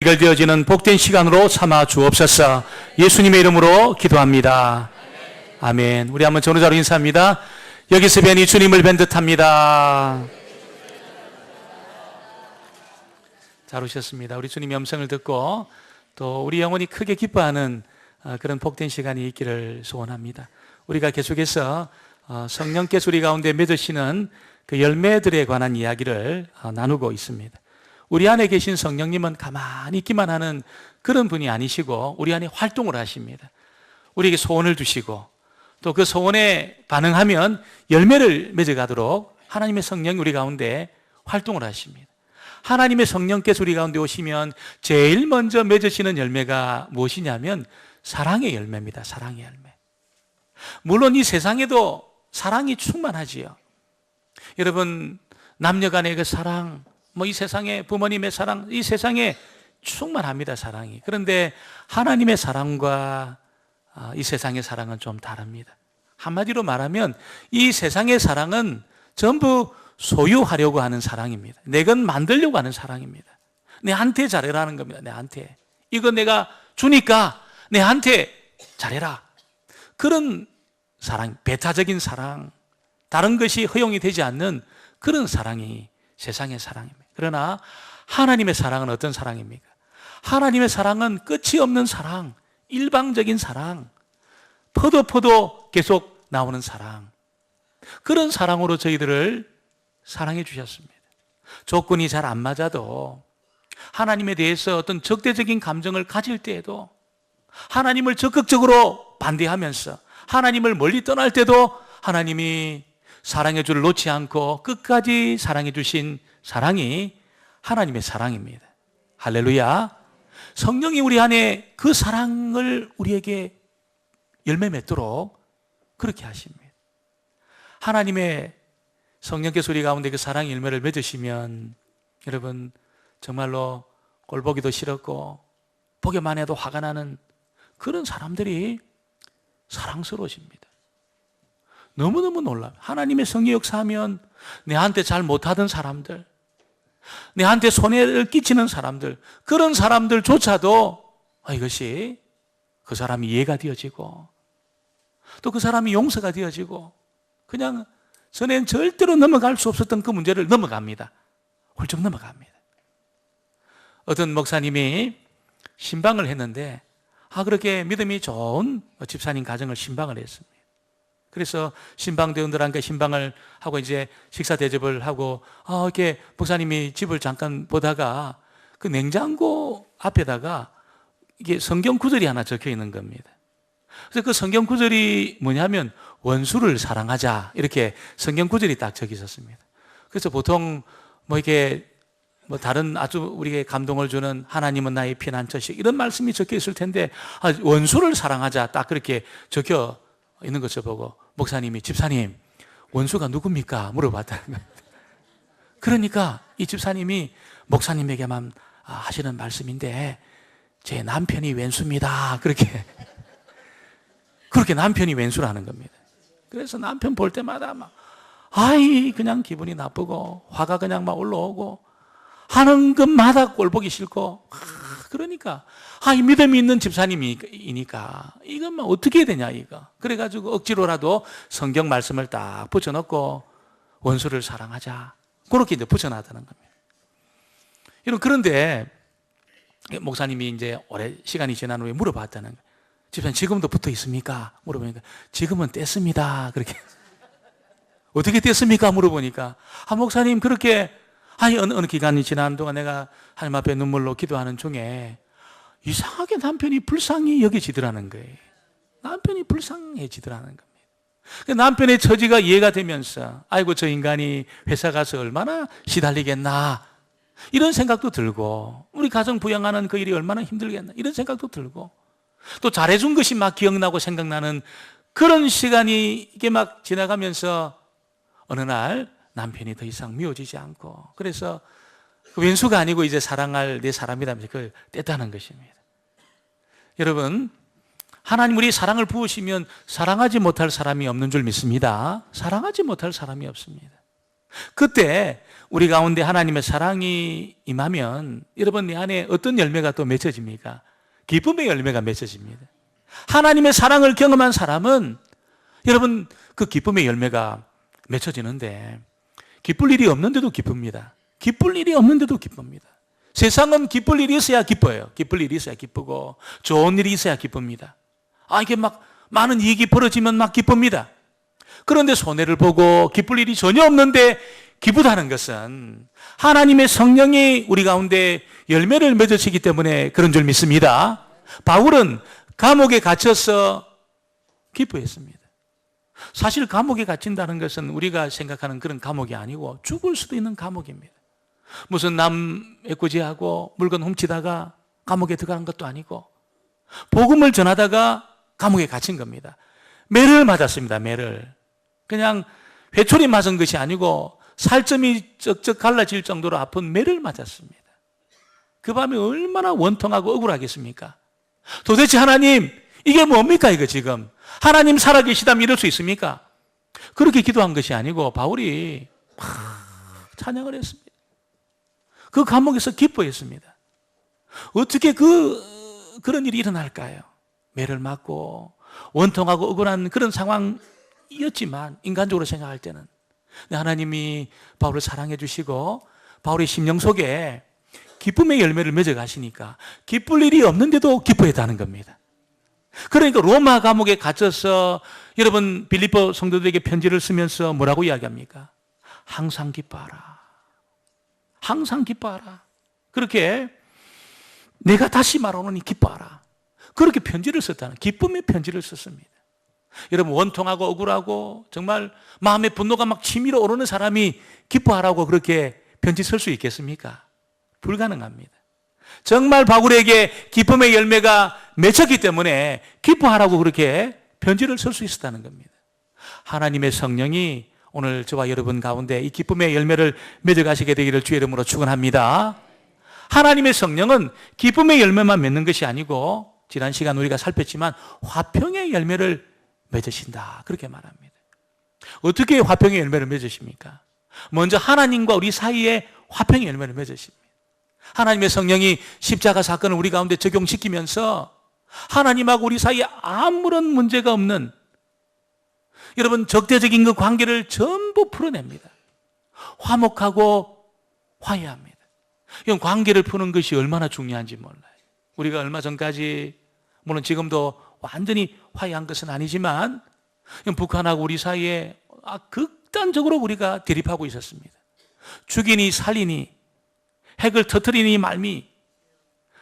연결되어지는 복된 시간으로 삼아 주옵소서. 예수님의 이름으로 기도합니다. 아멘. 우리 한번 전후자로 인사합니다. 여기서 뵈니 주님을 뵌 듯합니다. 잘 오셨습니다. 우리 주님의 음성을 듣고 또 우리 영혼이 크게 기뻐하는 그런 복된 시간이 있기를 소원합니다. 우리가 계속해서 성령께서 우리 가운데 맺으시는 그 열매들에 관한 이야기를 나누고 있습니다. 우리 안에 계신 성령님은 가만히 있기만 하는 그런 분이 아니시고 우리 안에 활동을 하십니다. 우리에게 소원을 주시고 또 그 소원에 반응하면 열매를 맺어가도록 하나님의 성령이 우리 가운데 활동을 하십니다. 하나님의 성령께서 우리 가운데 오시면 제일 먼저 맺으시는 열매가 무엇이냐면 사랑의 열매입니다. 사랑의 열매. 물론 이 세상에도 사랑이 충만하지요. 여러분, 남녀 간의 그 사랑, 이 세상에 부모님의 사랑, 이 세상에 충만합니다. 사랑이. 그런데 하나님의 사랑과 이 세상의 사랑은 좀 다릅니다. 한마디로 말하면 이 세상의 사랑은 전부 소유하려고 하는 사랑입니다. 내 것 만들려고 하는 사랑입니다. 내한테 잘해라는 겁니다. 내한테. 이거 내가 주니까 내한테 잘해라. 그런 사랑, 배타적인 사랑, 다른 것이 허용이 되지 않는 그런 사랑이 세상의 사랑입니다. 그러나 하나님의 사랑은 어떤 사랑입니까? 하나님의 사랑은 끝이 없는 사랑, 일방적인 사랑, 퍼도 계속 나오는 사랑. 그런 사랑으로 저희들을 사랑해 주셨습니다. 조건이 잘 안 맞아도 하나님에 대해서 어떤 적대적인 감정을 가질 때에도 하나님을 적극적으로 반대하면서 하나님을 멀리 떠날 때도 하나님이 사랑의 줄을 놓지 않고 끝까지 사랑해 주신 사랑이 하나님의 사랑입니다. 할렐루야. 성령이 우리 안에 그 사랑을 우리에게 열매 맺도록 그렇게 하십니다. 하나님의 성령께서 우리 가운데 그 사랑의 열매를 맺으시면 여러분 정말로 꼴보기도 싫었고 보기만 해도 화가 나는 그런 사람들이 사랑스러워집니다. 너무너무 놀라요. 하나님의 성령 역사하면 내한테 잘 못하던 사람들, 내한테 손해를 끼치는 사람들, 그런 사람들조차도 이것이 그 사람이 이해가 되어지고 또 그 사람이 용서가 되어지고 그냥 전엔 절대로 넘어갈 수 없었던 그 문제를 넘어갑니다. 훌쩍 넘어갑니다. 어떤 목사님이 신방을 했는데 그렇게 믿음이 좋은 집사님 가정을 신방을 했습니다. 그래서 신방대원들과 함께 신방을 하고 이제 식사 대접을 하고 이렇게 목사님이 집을 잠깐 보다가 그 냉장고 앞에다가 이게 성경 구절이 하나 적혀 있는 겁니다. 그래서 그 성경 구절이 뭐냐면 원수를 사랑하자 이렇게 성경 구절이 딱 적혀 있었습니다. 그래서 보통 이렇게 다른 아주 우리에게 감동을 주는 하나님은 나의 피난처시 이런 말씀이 적혀 있을 텐데 원수를 사랑하자 딱 그렇게 적혀 있는 것을 보고 목사님이 집사님 원수가 누굽니까? 물어봤다는 겁니다. 그러니까 이 집사님이 목사님에게만 하시는 말씀인데 제 남편이 왼수입니다. 그렇게 남편이 왼수라는 겁니다. 그래서 남편 볼 때마다 그냥 기분이 나쁘고 화가 그냥 올라오고 하는 것마다 꼴보기 싫고 그러니까 이 믿음이 있는 집사님이니까 이것만 어떻게 해야 되냐 이거. 그래가지고 억지로라도 성경 말씀을 딱 붙여놓고 원수를 사랑하자 그렇게 이제 붙여놨다는 겁니다. 여러분 그런데 목사님이 이제 오래 시간이 지난 후에 물어봤다는 거예요. 집사님 지금도 붙어 있습니까? 물어보니까 지금은 뗐습니다. 그렇게 어떻게 뗐습니까? 물어보니까 목사님 그렇게 어느 기간이 지난 동안 내가 하나님 앞에 눈물로 기도하는 중에 이상하게 남편이 불쌍히 여겨지더라는 거예요. 남편이 불쌍해지더라는 겁니다. 남편의 처지가 이해가 되면서 아이고 저 인간이 회사 가서 얼마나 시달리겠나 이런 생각도 들고 우리 가정 부양하는 그 일이 얼마나 힘들겠나 이런 생각도 들고 또 잘해준 것이 기억나고 생각나는 그런 시간이 이게 지나가면서 어느 날 남편이 더 이상 미워지지 않고 그래서 그 왼수가 아니고 이제 사랑할 내 사람이라면서 그걸 뗐다는 것입니다. 여러분 하나님 우리 사랑을 부으시면 사랑하지 못할 사람이 없는 줄 믿습니다. 사랑하지 못할 사람이 없습니다. 그때 우리 가운데 하나님의 사랑이 임하면 여러분 내 안에 어떤 열매가 또 맺혀집니까? 기쁨의 열매가 맺혀집니다. 하나님의 사랑을 경험한 사람은 여러분 그 기쁨의 열매가 맺혀지는데 기쁠 일이 없는데도 기쁩니다. 기쁠 일이 없는데도 기쁩니다. 세상은 기쁠 일이 있어야 기뻐요. 기쁠 일이 있어야 기쁘고 좋은 일이 있어야 기쁩니다. 이게 막 많은 이익이 벌어지면 막 기쁩니다. 그런데 손해를 보고 기쁠 일이 전혀 없는데 기쁘다는 것은 하나님의 성령이 우리 가운데 열매를 맺으시기 때문에 그런 줄 믿습니다. 바울은 감옥에 갇혀서 기뻐했습니다. 사실 감옥에 갇힌다는 것은 우리가 생각하는 그런 감옥이 아니고 죽을 수도 있는 감옥입니다. 무슨 남 애꾸지하고 물건 훔치다가 감옥에 들어가는 것도 아니고 복음을 전하다가 감옥에 갇힌 겁니다. 매를 맞았습니다. 매를. 그냥 회초리 맞은 것이 아니고 살점이 쩍쩍 갈라질 정도로 아픈 매를 맞았습니다. 그 밤에 얼마나 원통하고 억울하겠습니까? 도대체 하나님, 이게 뭡니까 이거 지금? 하나님 살아계시다면 이럴 수 있습니까? 그렇게 기도한 것이 아니고 바울이 막 찬양을 했습니다. 그 감옥에서 기뻐했습니다. 어떻게 그런 일이 일어날까요? 매를 맞고 원통하고 억울한 그런 상황이었지만 인간적으로 생각할 때는 하나님이 바울을 사랑해 주시고 바울의 심령 속에 기쁨의 열매를 맺어 가시니까 기쁠 일이 없는데도 기뻐했다는 겁니다. 그러니까 로마 감옥에 갇혀서 여러분 빌립보 성도들에게 편지를 쓰면서 뭐라고 이야기합니까? 항상 기뻐하라. 항상 기뻐하라. 그렇게 내가 다시 말하노니 기뻐하라. 그렇게 편지를 썼다는, 기쁨의 편지를 썼습니다. 여러분 원통하고 억울하고 정말 마음의 분노가 막 치밀어 오르는 사람이 기뻐하라고 그렇게 편지 쓸 수 있겠습니까? 불가능합니다. 정말 바울에게 기쁨의 열매가 맺혔기 때문에 기뻐하라고 그렇게 편지를 쓸 수 있었다는 겁니다. 하나님의 성령이 오늘 저와 여러분 가운데 이 기쁨의 열매를 맺어가시게 되기를 주의 이름으로 축원합니다. 하나님의 성령은 기쁨의 열매만 맺는 것이 아니고 지난 시간 우리가 살폈지만 화평의 열매를 맺으신다 그렇게 말합니다. 어떻게 화평의 열매를 맺으십니까? 먼저 하나님과 우리 사이에 화평의 열매를 맺으십니다. 하나님의 성령이 십자가 사건을 우리 가운데 적용시키면서 하나님하고 우리 사이에 아무런 문제가 없는 여러분 적대적인 그 관계를 전부 풀어냅니다. 화목하고 화해합니다. 이건 관계를 푸는 것이 얼마나 중요한지 몰라요. 우리가 얼마 전까지 물론 지금도 완전히 화해한 것은 아니지만 북한하고 우리 사이에 극단적으로 우리가 대립하고 있었습니다. 죽이니 살리니 핵을 터뜨리니 말미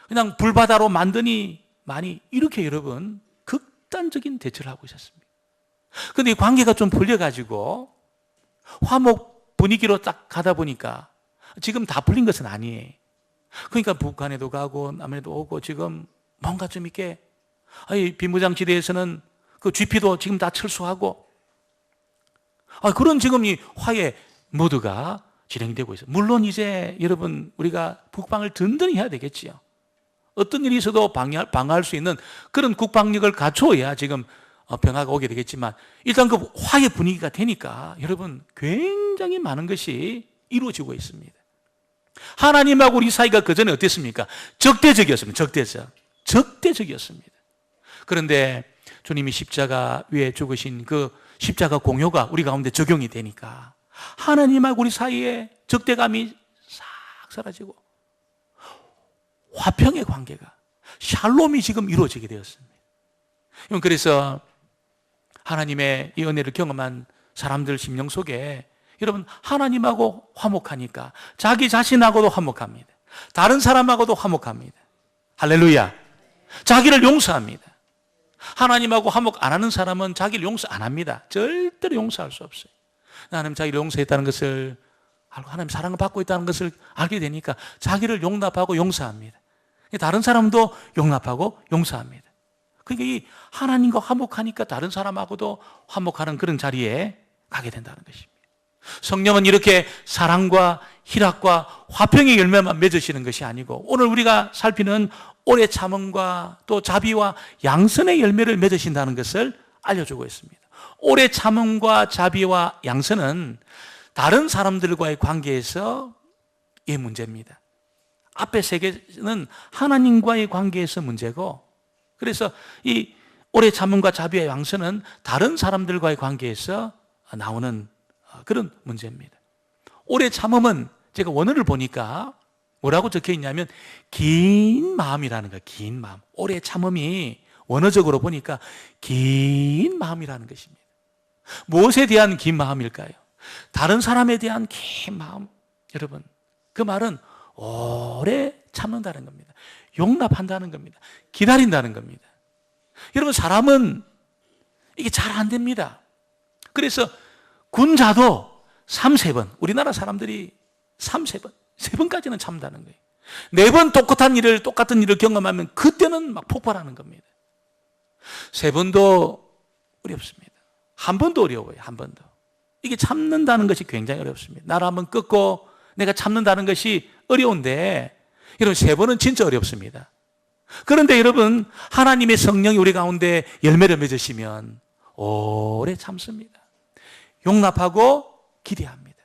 그냥 불바다로 만드니 많이 이렇게 여러분 극단적인 대처를 하고 있었습니다. 그런데 이 관계가 좀 풀려가지고 화목 분위기로 딱 가다 보니까 지금 다 풀린 것은 아니에요. 그러니까 북한에도 가고 남해도 오고 지금 뭔가 좀 이렇게 비무장지대에서는 그 GP도 지금 다 철수하고 그런 지금 이 화해 모드가 진행되고 있어요. 물론 이제 여러분 우리가 국방을 든든히 해야 되겠지요. 어떤 일이 있어도 방어할 수 있는 그런 국방력을 갖춰야 지금 평화가 오게 되겠지만 일단 그 화해 분위기가 되니까 여러분 굉장히 많은 것이 이루어지고 있습니다. 하나님하고 우리 사이가 그전에 어땠습니까? 적대적이었습니다. 적대적이었습니다. 그런데 주님이 십자가 위에 죽으신 그 십자가 공효가 우리 가운데 적용이 되니까 하나님하고 우리 사이에 적대감이 싹 사라지고 화평의 관계가 샬롬이 지금 이루어지게 되었습니다. 그래서 하나님의 이 은혜를 경험한 사람들 심령 속에 여러분 하나님하고 화목하니까 자기 자신하고도 화목합니다. 다른 사람하고도 화목합니다. 할렐루야. 자기를 용서합니다. 하나님하고 화목 안 하는 사람은 자기를 용서 안 합니다. 절대로 용서할 수 없어요. 하나님 자기를 용서했다는 것을 알고 하나님 사랑을 받고 있다는 것을 알게 되니까 자기를 용납하고 용서합니다. 다른 사람도 용납하고 용서합니다. 그러니까 이 하나님과 화목하니까 다른 사람하고도 화목하는 그런 자리에 가게 된다는 것입니다. 성령은 이렇게 사랑과 희락과 화평의 열매만 맺으시는 것이 아니고 오늘 우리가 살피는 오래 참음과 또 자비와 양선의 열매를 맺으신다는 것을 알려주고 있습니다. 오래 참음과 자비와 양선은 다른 사람들과의 관계에서 이 문제입니다. 앞에 세 개는 하나님과의 관계에서 문제고, 그래서 이 오래 참음과 자비의 양선은 다른 사람들과의 관계에서 나오는 그런 문제입니다. 오래 참음은 제가 원어를 보니까 뭐라고 적혀 있냐면 긴 마음이라는 거예요. 긴 마음. 오래 참음이 원어적으로 보니까 긴 마음이라는 것입니다. 무엇에 대한 긴 마음일까요? 다른 사람에 대한 긴 마음. 여러분, 그 말은 오래 참는다는 겁니다. 용납한다는 겁니다. 기다린다는 겁니다. 여러분, 사람은 이게 잘 안 됩니다. 그래서 군자도 3-4번, 우리나라 사람들이 3-4번, 3번까지는 참는다는 거예요. 4번 똑같은 일을 경험하면 그때는 막 폭발하는 겁니다. 3번도 어렵습니다. 1번도 어려워요. 1번도. 이게 참는다는 것이 굉장히 어렵습니다. 나를 한번 꺾고 내가 참는다는 것이 어려운데, 여러분 3번은 진짜 어렵습니다. 그런데 여러분, 하나님의 성령이 우리 가운데 열매를 맺으시면 오래 참습니다. 용납하고 기대합니다.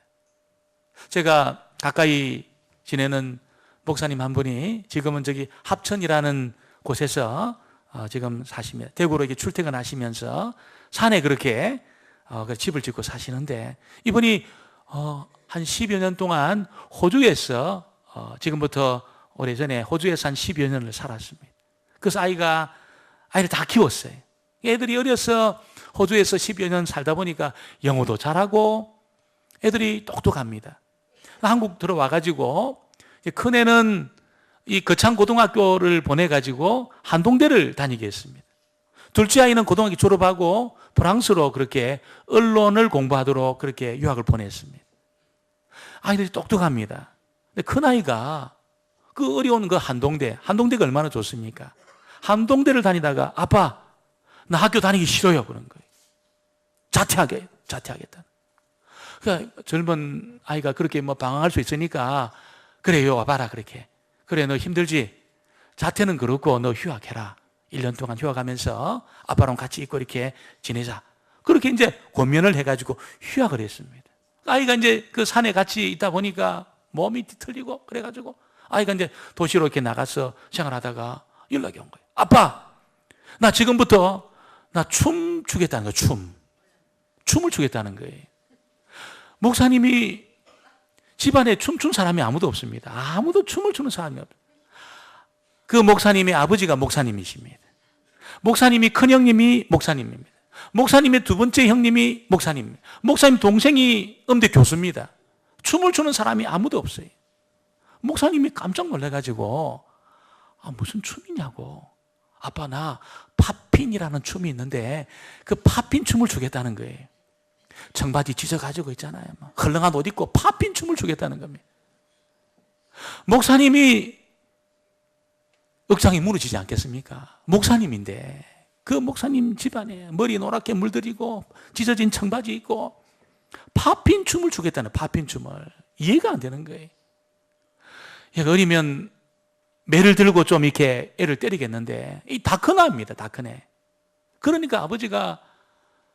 제가 가까이 지내는 목사님 한 분이 지금은 저기 합천이라는 곳에서 지금 사십니다. 대구로 이렇게 출퇴근하시면서 산에 그렇게 집을 짓고 사시는데, 이분이 한 10여 년 동안 호주에서 지금부터 오래전에 호주에서 한 10여 년을 살았습니다. 그래서 아이를 다 키웠어요. 애들이 어려서 호주에서 10여 년 살다 보니까 영어도 잘하고 애들이 똑똑합니다. 한국 들어와가지고 큰애는 이 거창고등학교를 보내가지고 한동대를 다니게 했습니다. 둘째 아이는 고등학교 졸업하고 프랑스로 그렇게 언론을 공부하도록 그렇게 유학을 보냈습니다. 아이들이 똑똑합니다. 근데 큰아이가 그 어려운 그 한동대가 얼마나 좋습니까? 한동대를 다니다가 아빠, 나 학교 다니기 싫어요. 그런 거예요. 자퇴하겠다. 그러니까 젊은 아이가 그렇게 뭐 방황할 수 있으니까, 그래요, 와봐라, 그렇게. 그래, 너 힘들지? 자퇴는 그렇고 너 휴학해라. 1년 동안 휴학하면서 아빠랑 같이 있고 이렇게 지내자. 그렇게 이제 권면을 해가지고 휴학을 했습니다. 아이가 이제 그 산에 같이 있다 보니까 몸이 뒤틀리고 그래가지고 아이가 이제 도시로 이렇게 나가서 생활하다가 연락이 온 거예요. 아빠, 나 지금부터 나 춤 추겠다는 거예요. 춤을 추겠다는 거예요. 목사님이 집안에 춤춘 사람이 아무도 없습니다. 아무도 춤을 추는 사람이 없어요. 그 목사님의 아버지가 목사님이십니다. 목사님이 큰형님이 목사님입니다. 목사님의 두 번째 형님이 목사님입니다. 목사님 동생이 음대 교수입니다. 춤을 추는 사람이 아무도 없어요. 목사님이 깜짝 놀라가지고 무슨 춤이냐고. 아빠, 나 팝핀이라는 춤이 있는데 그 팝핀 춤을 추겠다는 거예요. 청바지 찢어가지고 있잖아요. 헐렁한 옷 입고 팝핀 춤을 추겠다는 겁니다. 목사님이 억장이 무너지지 않겠습니까? 목사님인데 그 목사님 집안에 머리 노랗게 물들이고 찢어진 청바지 입고 팝핀 춤을 추겠다는, 팝핀 춤을. 이해가 안 되는 거예요. 얘가 어리면 매를 들고 좀 이렇게 애를 때리겠는데 다 큰아입니다. 다 큰애. 그러니까 아버지가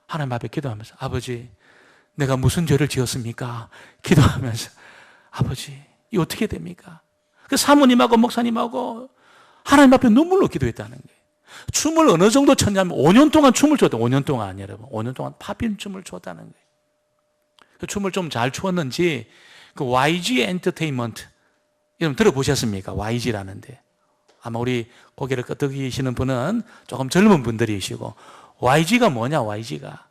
하나님 앞에 기도하면서, 아버지, 내가 무슨 죄를 지었습니까? 기도하면서, 아버지, 이 어떻게 됩니까? 그 사모님하고 목사님하고 하나님 앞에 눈물로 기도했다는 거예요. 춤을 어느 정도 췄냐면 5년 동안 춤을 췄다. 5년 동안, 여러분. 5년 동안 팝핀 춤을 췄다는 거예요. 그 춤을 좀 잘 추었는지 그 YG 엔터테인먼트, 여러분 들어보셨습니까? YG라는데. 아마 우리 고개를 끄덕이시는 분은 조금 젊은 분들이시고, YG가 뭐냐, YG가.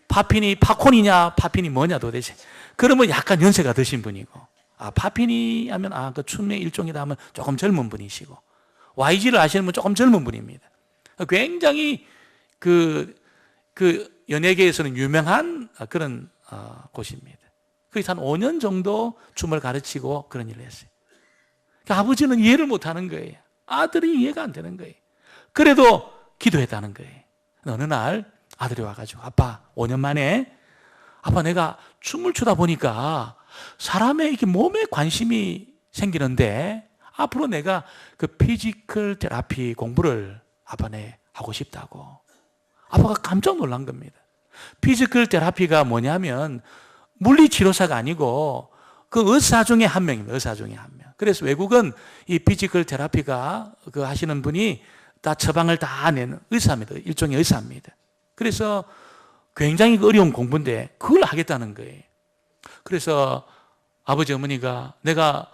팝콘이냐, 팝핀이 뭐냐 도대체. 그러면 약간 연세가 드신 분이고, 팝핀이 하면, 그 춤의 일종이다 하면 조금 젊은 분이시고, YG를 아시는 분 조금 젊은 분입니다. 굉장히 그 연예계에서는 유명한 그런 곳입니다. 거기서 한 5년 정도 춤을 가르치고 그런 일을 했어요. 그러니까 아버지는 이해를 못 하는 거예요. 아들이 이해가 안 되는 거예요. 그래도 기도했다는 거예요. 어느 날 아들이 와가지고, 아빠, 5년 만에 아빠, 내가 춤을 추다 보니까 사람의 이렇게 몸에 관심이 생기는데 앞으로 내가 그 피지컬 테라피 공부를 아빠 내 하고 싶다고. 아빠가 깜짝 놀란 겁니다. 피지컬 테라피가 뭐냐면 물리치료사가 아니고 그 의사 중에 한 명입니다. 의사 중에 한 명. 그래서 외국은 이 피지컬 테라피가 그 하시는 분이 다 처방을 다 내는 의사입니다. 일종의 의사입니다. 그래서 굉장히 어려운 공부인데 그걸 하겠다는 거예요. 그래서 아버지 어머니가 내가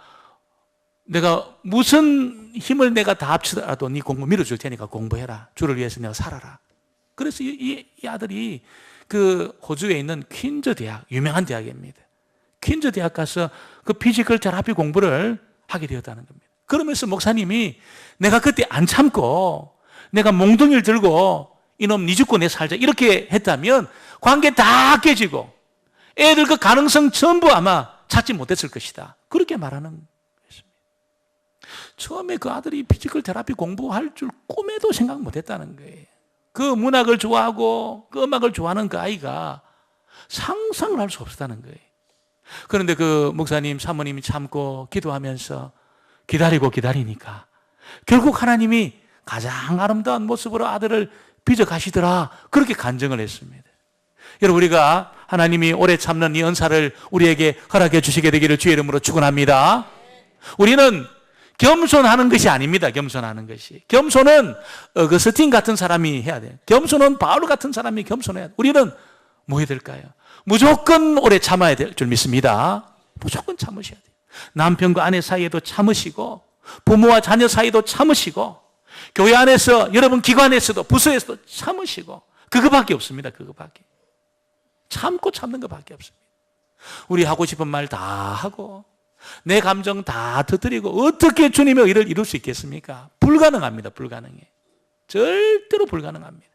무슨 힘을 내가 다 합치더라도 네 공부 밀어줄 테니까 공부해라. 주를 위해서 내가 살아라. 그래서 이 아들이 그 호주에 있는 퀸즈 대학, 유명한 대학입니다. 퀸즈 대학 가서 그 피지컬 테라피 공부를 하게 되었다는 겁니다. 그러면서 목사님이 내가 그때 안 참고 내가 몽둥이를 들고 이놈 니 죽고 내 살자 이렇게 했다면 관계 다 깨지고 애들 그 가능성 전부 아마 찾지 못했을 것이다. 그렇게 말하는 것입니다. 처음에 그 아들이 피지컬 테라피 공부할 줄 꿈에도 생각 못했다는 거예요. 그 문학을 좋아하고 그 음악을 좋아하는 그 아이가 상상을 할 수 없었다는 거예요. 그런데 그 목사님, 사모님이 참고 기도하면서 기다리고 기다리니까 결국 하나님이 가장 아름다운 모습으로 아들을 빚어가시더라. 그렇게 간증을 했습니다. 여러분, 우리가 하나님이 오래 참는 이 은사를 우리에게 허락해 주시게 되기를 주의 이름으로 축원합니다. 우리는 겸손하는 것이 아닙니다. 겸손하는 것이. 겸손은 어거스틴 같은 사람이 해야 돼요. 겸손은 바울 같은 사람이 겸손해야 돼요. 우리는 뭐 해야 될까요? 무조건 오래 참아야 될 줄 믿습니다. 무조건 참으셔야 돼요. 남편과 아내 사이에도 참으시고 부모와 자녀 사이도 참으시고 교회 안에서 여러분 기관에서도 부서에서도 참으시고 그거밖에 없습니다. 그거밖에. 참고 참는 것밖에 없습니다. 우리 하고 싶은 말 다 하고 내 감정 다 터뜨리고 어떻게 주님의 의를 이룰 수 있겠습니까? 불가능합니다. 불가능해. 절대로 불가능합니다.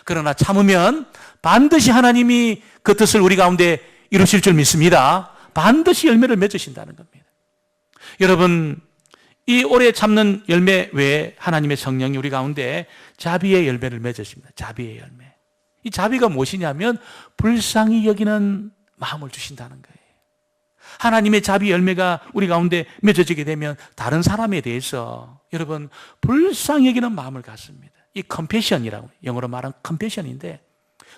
그러나 참으면 반드시 하나님이 그 뜻을 우리 가운데 이루실 줄 믿습니다. 반드시 열매를 맺으신다는 겁니다. 여러분, 이 오래 참는 열매 외에 하나님의 성령이 우리 가운데 자비의 열매를 맺으십니다. 자비의 열매. 이 자비가 무엇이냐면 불쌍히 여기는 마음을 주신다는 거예요. 하나님의 자비 열매가 우리 가운데 맺어지게 되면 다른 사람에 대해서 여러분 불쌍히 여기는 마음을 갖습니다. 이 컴패션이라고 영어로 말하는 컴패션인데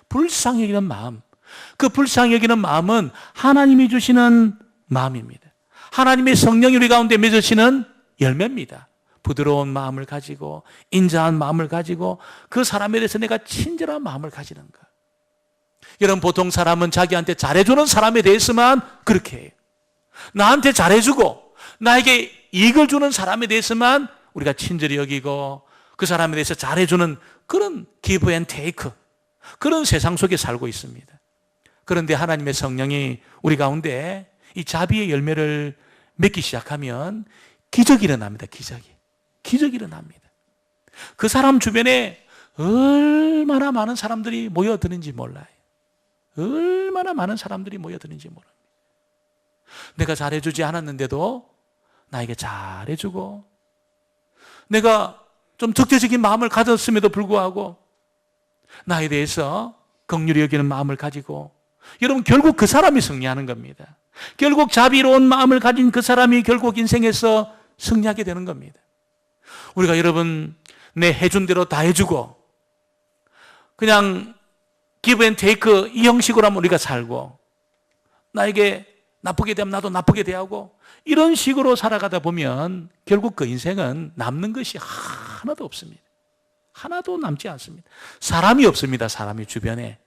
불쌍히 여기는 마음. 그 불쌍히 여기는 마음은 하나님이 주시는 마음입니다. 하나님의 성령이 우리 가운데 맺으시는 열매입니다. 부드러운 마음을 가지고 인자한 마음을 가지고 그 사람에 대해서 내가 친절한 마음을 가지는 것. 여러분 보통 사람은 자기한테 잘해주는 사람에 대해서만 그렇게 해요. 나한테 잘해주고 나에게 이익을 주는 사람에 대해서만 우리가 친절히 여기고 그 사람에 대해서 잘해주는 그런 give and take 그런 세상 속에 살고 있습니다. 그런데 하나님의 성령이 우리 가운데 이 자비의 열매를 맺기 시작하면 기적이 일어납니다. 기적이 일어납니다. 그 사람 주변에 얼마나 많은 사람들이 모여드는지 몰라요. 얼마나 많은 사람들이 모여드는지 모릅니다. 내가 잘해주지 않았는데도 나에게 잘해주고 내가 좀 적대적인 마음을 가졌음에도 불구하고 나에 대해서 긍휼히 여기는 마음을 가지고 여러분 결국 그 사람이 승리하는 겁니다. 결국 자비로운 마음을 가진 그 사람이 결국 인생에서 승리하게 되는 겁니다. 우리가 여러분 내 해준 대로 다 해주고 그냥 give and take 이 형식으로 하면 우리가 살고 나에게 나쁘게 되면 나도 나쁘게 대하고 이런 식으로 살아가다 보면 결국 그 인생은 남는 것이 하나도 없습니다. 하나도 남지 않습니다. 사람이 없습니다. 사람이 주변에.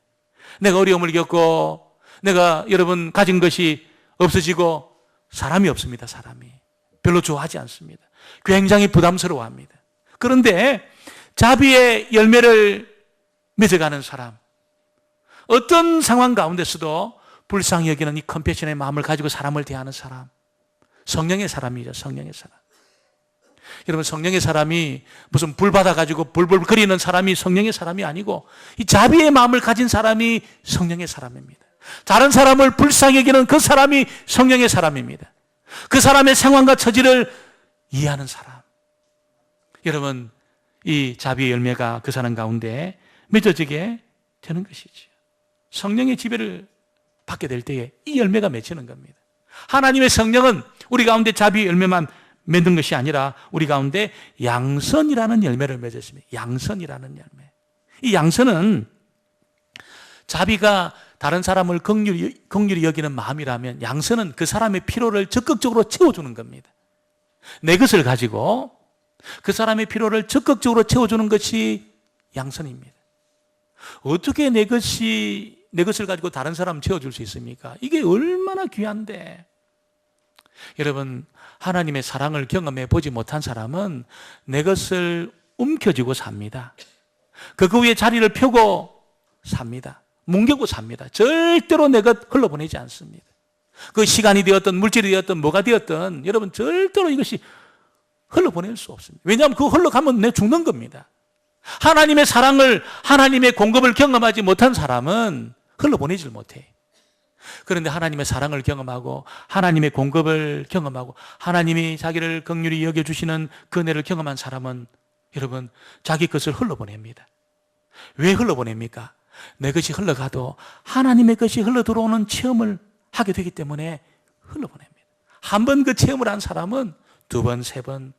내가 어려움을 겪고 내가 여러분 가진 것이 없어지고 사람이 없습니다. 사람이. 별로 좋아하지 않습니다. 굉장히 부담스러워합니다. 그런데 자비의 열매를 맺어가는 사람 어떤 상황 가운데서도 불쌍히 여기는 이 컴패션의 마음을 가지고 사람을 대하는 사람 성령의 사람이죠. 성령의 사람. 여러분 성령의 사람이 무슨 불 받아가지고 불불 거리는 사람이 성령의 사람이 아니고 이 자비의 마음을 가진 사람이 성령의 사람입니다. 다른 사람을 불쌍히 여기는 그 사람이 성령의 사람입니다. 그 사람의 상황과 처지를 이해하는 사람. 여러분 이 자비의 열매가 그 사람 가운데 맺어지게 되는 것이죠. 성령의 지배를 받게 될 때에 이 열매가 맺히는 겁니다. 하나님의 성령은 우리 가운데 자비의 열매만 맺는 것이 아니라 우리 가운데 양선이라는 열매를 맺었습니다. 양선이라는 열매. 이 양선은 자비가 다른 사람을 긍휼히 여기는 마음이라면 양선은 그 사람의 필요를 적극적으로 채워주는 겁니다. 내 것을 가지고 그 사람의 필요를 적극적으로 채워주는 것이 양선입니다. 어떻게 내 것을 가지고 다른 사람 채워줄 수 있습니까? 이게 얼마나 귀한데. 여러분, 하나님의 사랑을 경험해 보지 못한 사람은 내 것을 움켜쥐고 삽니다. 그 위에 자리를 펴고 삽니다. 뭉개고 삽니다. 절대로 내 것 흘러보내지 않습니다. 그 시간이 되었든 물질이 되었든 뭐가 되었든 여러분 절대로 이것이 흘러보낼 수 없습니다. 왜냐하면 그거 흘러가면 내 죽는 겁니다. 하나님의 사랑을, 하나님의 공급을 경험하지 못한 사람은 흘러보내질 못해요. 그런데 하나님의 사랑을 경험하고 하나님의 공급을 경험하고 하나님이 자기를 긍휼히 여겨주시는 그 은혜를 경험한 사람은 여러분 자기 것을 흘러보냅니다. 왜 흘러보냅니까? 내 것이 흘러가도 하나님의 것이 흘러들어오는 체험을 하게 되기 때문에 흘러보냅니다. 한 번 그 체험을 한 사람은 두 번, 세 번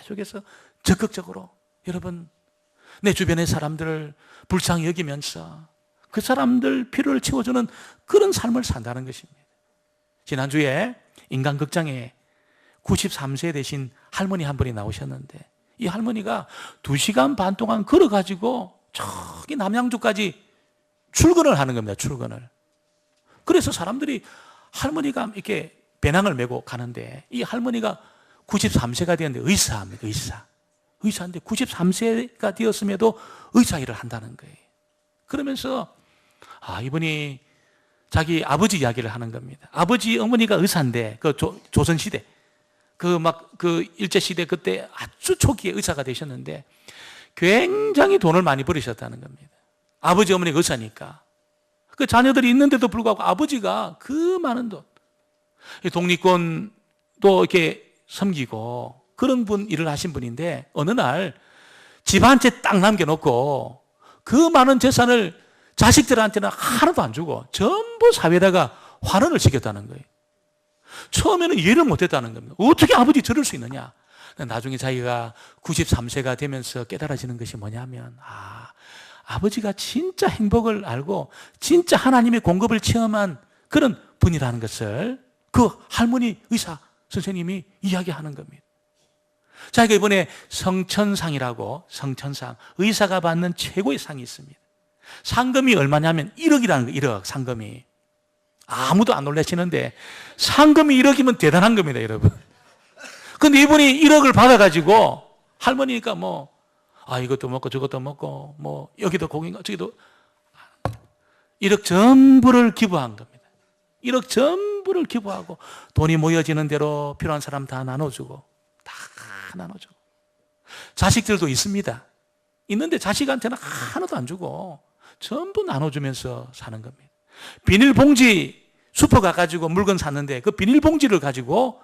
계속해서 적극적으로 여러분 내 주변의 사람들을 불쌍히 여기면서 그 사람들 필요를 채워주는 그런 삶을 산다는 것입니다. 지난주에 인간극장에 93세 되신 할머니 한 분이 나오셨는데 이 할머니가 2시간 반 동안 걸어가지고 저기 남양주까지 출근을 하는 겁니다. 출근을. 그래서 사람들이 할머니가 이렇게 배낭을 메고 가는데 이 할머니가 93세가 되었는데 의사입니다. 의사인데 93세가 되었음에도 의사 일을 한다는 거예요. 그러면서 이분이 자기 아버지 이야기를 하는 겁니다. 아버지 어머니가 의사인데 그 조선시대 그 일제시대 그때 아주 초기에 의사가 되셨는데 굉장히 돈을 많이 벌으셨다는 겁니다. 아버지 어머니가 의사니까 그 자녀들이 있는데도 불구하고 아버지가 그 많은 돈 독립군도 이렇게 섬기고 그런 일을 하신 분인데 어느 날 집 한 채 딱 남겨놓고 그 많은 재산을 자식들한테는 하나도 안 주고 전부 사회에다가 환원을 시켰다는 거예요. 처음에는 이해를 못했다는 겁니다. 어떻게 아버지 저럴 수 있느냐. 나중에 자기가 93세가 되면서 깨달아지는 것이 뭐냐면 아버지가 진짜 행복을 알고 진짜 하나님의 공급을 체험한 그런 분이라는 것을 그 할머니 의사 선생님이 이야기하는 겁니다. 자기가 이번에 성천상이라고 성천상 의사가 받는 최고의 상이 있습니다. 상금이 얼마냐면 1억이라는 거예요. 1억 상금이. 아무도 안 놀라시는데 상금이 1억이면 대단한 겁니다, 여러분. 근데 이분이 1억을 받아가지고 할머니니까 이것도 먹고 저것도 먹고 여기도 고기인가 저기도 1억 전부를 기부한 겁니다. 1억 전부를 기부하고 돈이 모여지는 대로 필요한 사람 다 나눠주고 다 나눠주고 자식들도 있습니다. 있는데 자식한테는 하나도 안 주고 전부 나눠주면서 사는 겁니다. 비닐봉지 슈퍼 가가지고 물건 샀는데 그 비닐봉지를 가지고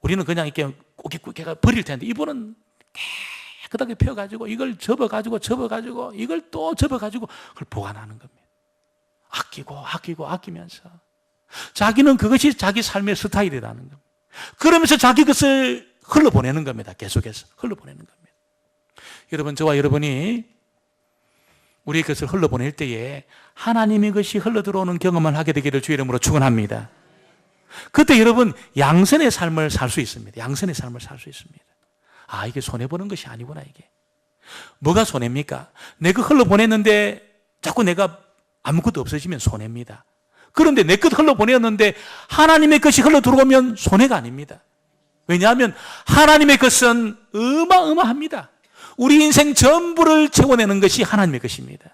우리는 그냥 이렇게 꼬깃꼬깃 버릴 텐데 이분은 깨끗하게 펴가지고 이걸 접어가지고 이걸 또 접어가지고 그걸 보관하는 겁니다. 아끼면서 자기는 그것이 자기 삶의 스타일이라는 겁니다. 그러면서 자기 것을 흘러보내는 겁니다. 계속해서 흘러보내는 겁니다. 여러분, 저와 여러분이 우리의 것을 흘러보낼 때에 하나님의 것이 흘러들어오는 경험을 하게 되기를 주의 이름으로 축원합니다. 그때 여러분 양선의 삶을 살 수 있습니다. 양선의 삶을 살 수 있습니다. 이게 손해보는 것이 아니구나. 이게 뭐가 손해입니까? 내가 흘러보냈는데 자꾸 내가 아무것도 없어지면 손해입니다. 그런데 내 것 흘러보냈는데 하나님의 것이 흘러들어오면 손해가 아닙니다. 왜냐하면 하나님의 것은 어마어마합니다. 우리 인생 전부를 채워내는 것이 하나님의 것입니다.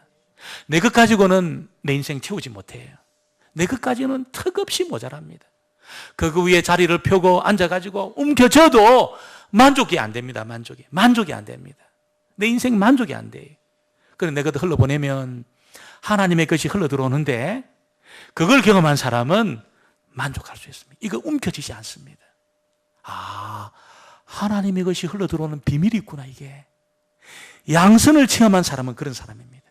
내 것 가지고는 내 인생 채우지 못해요. 내 것 가지고는 턱없이 모자랍니다. 그 위에 자리를 펴고 앉아가지고 움켜져도 만족이 안 됩니다. 만족이 안 됩니다. 내 인생 만족이 안 돼요. 그래서 내 것을 흘러보내면 하나님의 것이 흘러들어오는데 그걸 경험한 사람은 만족할 수 있습니다. 이거 움켜지지 않습니다. 하나님의 것이 흘러들어오는 비밀이 있구나. 이게 양선을 체험한 사람은 그런 사람입니다.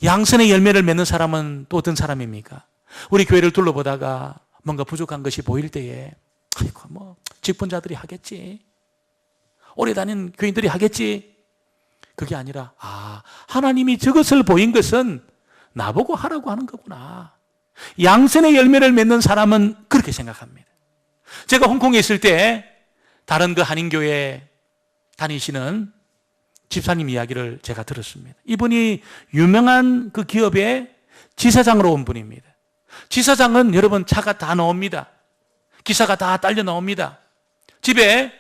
양선의 열매를 맺는 사람은 또 어떤 사람입니까? 우리 교회를 둘러보다가 뭔가 부족한 것이 보일 때에 직분자들이 하겠지, 오래 다닌 교인들이 하겠지, 그게 아니라 하나님이 저것을 보인 것은 나보고 하라고 하는 거구나. 양선의 열매를 맺는 사람은 그렇게 생각합니다. 제가 홍콩에 있을 때 다른 그 한인교회 다니시는 집사님 이야기를 제가 들었습니다. 이분이 유명한 그 기업의 지사장으로 온 분입니다. 지사장은 여러분 차가 다 나옵니다. 기사가 다 딸려 나옵니다. 집에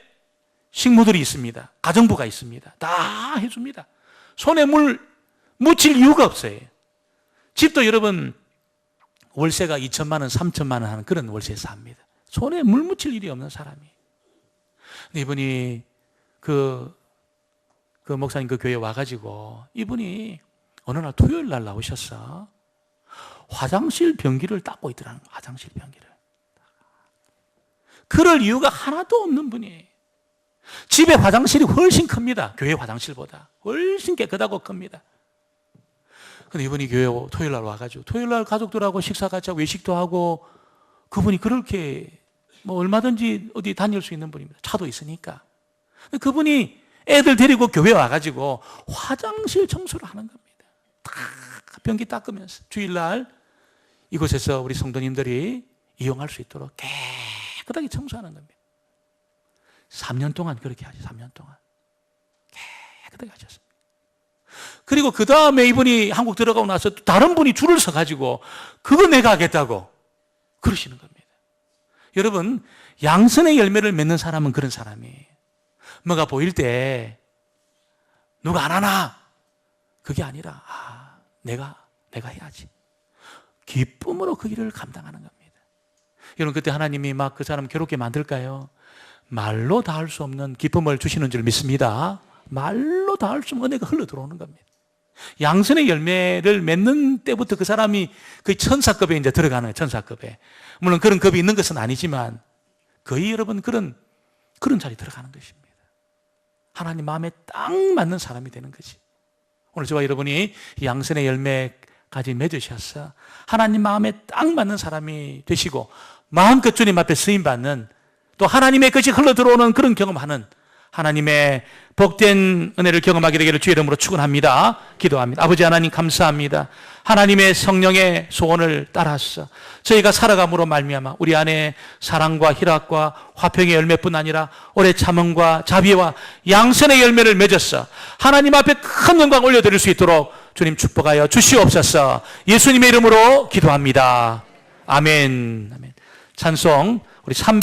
식구들이 있습니다. 가정부가 있습니다. 다 해줍니다. 손에 물 묻힐 이유가 없어요. 집도 여러분 월세가 2천만 원, 3천만 원 하는 그런 월세에 삽니다. 손에 물 묻힐 일이 없는 사람이. 근데 이분이 그 목사님 그 교회에 와가지고 이분이 어느 날 토요일 날 나오셨어. 화장실 변기를 닦고 있더라는 거야. 화장실 변기를. 그럴 이유가 하나도 없는 분이에요. 집에 화장실이 훨씬 큽니다. 교회 화장실보다. 훨씬 깨끗하고 큽니다. 근데 이분이 교회 토요일 날 와가지고 토요일 날 가족들하고 식사 같이 하고 외식도 하고 그분이 그렇게 뭐 얼마든지 어디 다닐 수 있는 분입니다. 차도 있으니까. 근데 그분이 애들 데리고 교회 와가지고 화장실 청소를 하는 겁니다. 다 변기 닦으면서 주일날 이곳에서 우리 성도님들이 이용할 수 있도록 깨끗하게 청소하는 겁니다. 3년 동안 그렇게 하죠. 3년 동안 깨끗하게 하셨습니다. 그리고 그 다음에 이분이 한국 들어가고 나서 다른 분이 줄을 서가지고 그거 내가 하겠다고 그러시는 겁니다. 여러분, 양선의 열매를 맺는 사람은 그런 사람이에요. 뭐가 보일 때 누가 안 하나? 그게 아니라 내가 해야지. 기쁨으로 그 일을 감당하는 겁니다. 여러분, 그때 하나님이 막 그 사람 괴롭게 만들까요? 말로 다 할 수 없는 기쁨을 주시는 줄 믿습니다. 말로 다 할 수 없는 은혜가 흘러 들어오는 겁니다. 양선의 열매를 맺는 때부터 그 사람이 거의 천사급에 이제 들어가는 거예요. 천사급에. 물론 그런 급이 있는 것은 아니지만 거의 여러분 그런 자리에 들어가는 것입니다. 하나님 마음에 딱 맞는 사람이 되는 거지. 오늘 저와 여러분이 양선의 열매까지 맺으셔서 하나님 마음에 딱 맞는 사람이 되시고 마음껏 주님 앞에 쓰임받는 또 하나님의 것이 흘러 들어오는 그런 경험하는 하나님의 복된 은혜를 경험하게 되기를 주의 이름으로 축원합니다. 기도합니다. 아버지 하나님 감사합니다. 하나님의 성령의 소원을 따라서 저희가 살아감으로 말미암아 우리 안에 사랑과 희락과 화평의 열매뿐 아니라 오래 참음과 자비와 양선의 열매를 맺어서 하나님 앞에 큰 영광 올려드릴 수 있도록 주님 축복하여 주시옵소서. 예수님의 이름으로 기도합니다. 아멘. 찬송 우리 3